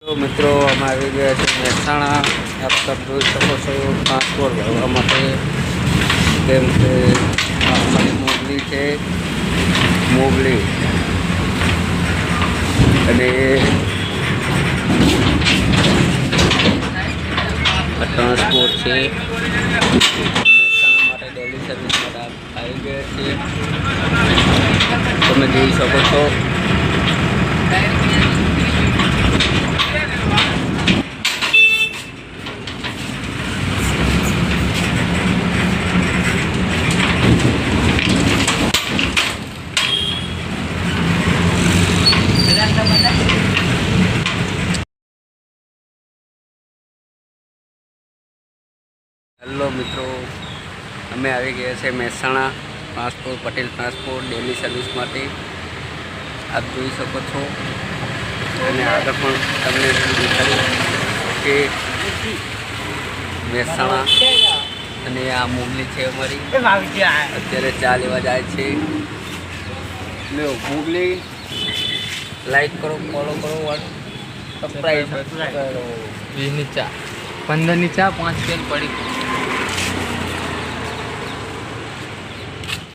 તો મિત્રો અમે આવી ગયા છે મહેસાણા. આપ સબ જોઈ શકો છો ટ્રાન્સપોર્ટ ભરવા માટે. કેમ કે અમારી મોગલી છે, મોગલી અને ટ્રાન્સપોર્ટ છે. મહેસાણા માટે ડેલી સર્વિસ માટે આવી ગયા છીએ. તમે જોઈ શકો છો. હેલો મિત્રો, અમે આવી ગયા છે Mehsana transport, Patel transport daily service માટે. આપ જોઈ શકો છો અને આગળ પણ તમને દેખાડ્યું કે મહેસાણા અને આ મોગલી છે અમારી. અત્યારે ચા લેવા જાય છે. લો મોગલી, લાઈક કરો, ફોલો કરો, સબસ્ક્રાઈબ કરો. 20 ની ચા, 15 ની ચા, 5 તેલ પડી.